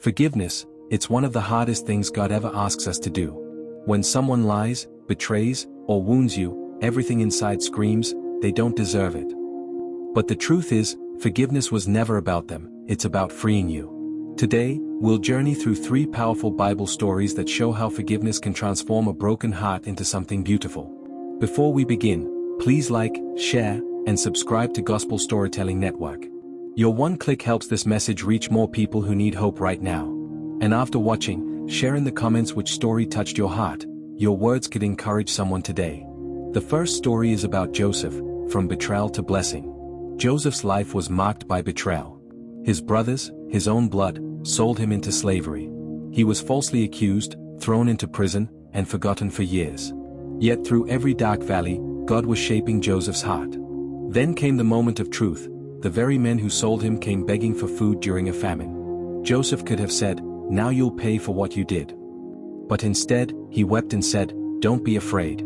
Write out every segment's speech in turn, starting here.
Forgiveness, it's one of the hardest things God ever asks us to do. When someone lies, betrays, or wounds you, everything inside screams, they don't deserve it. But the truth is, forgiveness was never about them, it's about freeing you. Today, we'll journey through 3 powerful Bible stories that show how forgiveness can transform a broken heart into something beautiful. Before we begin, please like, share, and subscribe to Gospel Storytelling Network. Your one click helps this message reach more people who need hope right now. And after watching, share in the comments which story touched your heart. Your words could encourage someone today. The first story is about Joseph, from betrayal to blessing. Joseph's life was marked by betrayal. His brothers, his own blood, sold him into slavery. He was falsely accused, thrown into prison, and forgotten for years. Yet through every dark valley, God was shaping Joseph's heart. Then came the moment of truth. The very men who sold him came begging for food during a famine. Joseph could have said, "Now you'll pay for what you did." But instead, he wept and said, "Don't be afraid.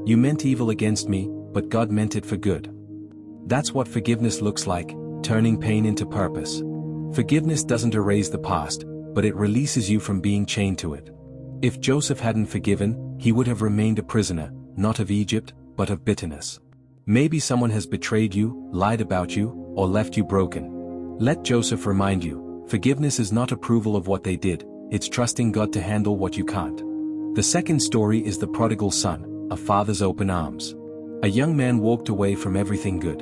You meant evil against me, but God meant it for good." That's what forgiveness looks like, turning pain into purpose. Forgiveness doesn't erase the past, but it releases you from being chained to it. If Joseph hadn't forgiven, he would have remained a prisoner, not of Egypt, but of bitterness. Maybe someone has betrayed you, lied about you, or left you broken. Let Joseph remind you, forgiveness is not approval of what they did, it's trusting God to handle what you can't. The second story is the Prodigal Son, a father's open arms. A young man walked away from everything good.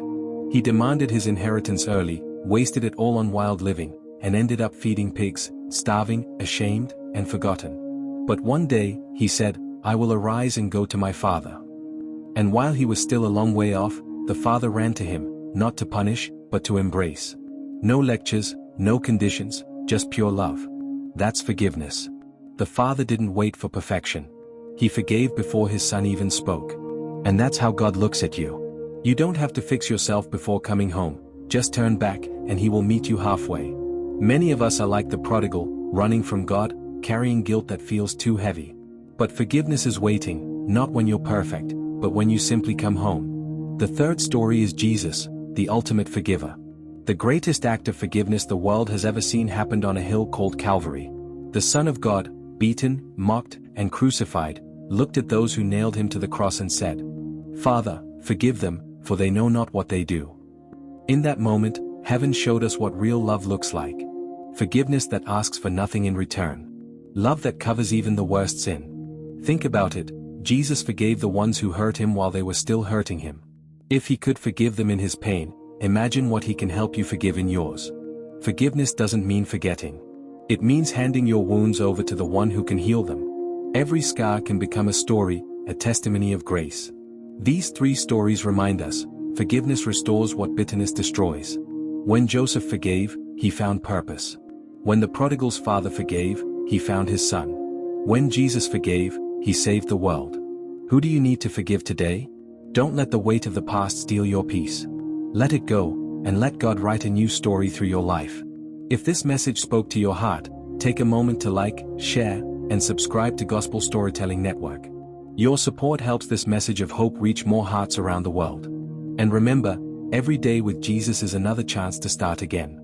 He demanded his inheritance early, wasted it all on wild living, and ended up feeding pigs, starving, ashamed, and forgotten. But one day, he said, "I will arise and go to my father." And while he was still a long way off, the father ran to him, not to punish, but to embrace. No lectures, no conditions, just pure love. That's forgiveness. The father didn't wait for perfection. He forgave before his son even spoke. And that's how God looks at you. You don't have to fix yourself before coming home, just turn back, and he will meet you halfway. Many of us are like the prodigal, running from God, carrying guilt that feels too heavy. But forgiveness is waiting, not when you're perfect, but when you simply come home. The third story is Jesus, the ultimate forgiver. The greatest act of forgiveness the world has ever seen happened on a hill called Calvary. The Son of God, beaten, mocked, and crucified, looked at those who nailed him to the cross and said, "Father, forgive them, for they know not what they do." In that moment, heaven showed us what real love looks like. Forgiveness that asks for nothing in return. Love that covers even the worst sin. Think about it. Jesus forgave the ones who hurt him while they were still hurting him. If he could forgive them in his pain, imagine what he can help you forgive in yours. Forgiveness doesn't mean forgetting. It means handing your wounds over to the one who can heal them. Every scar can become a story, a testimony of grace. These 3 stories remind us, forgiveness restores what bitterness destroys. When Joseph forgave, he found purpose. When the prodigal's father forgave, he found his son. When Jesus forgave, he saved the world. Who do you need to forgive today? Don't let the weight of the past steal your peace. Let it go, and let God write a new story through your life. If this message spoke to your heart, take a moment to like, share, and subscribe to Gospel Storytelling Network. Your support helps this message of hope reach more hearts around the world. And remember, every day with Jesus is another chance to start again.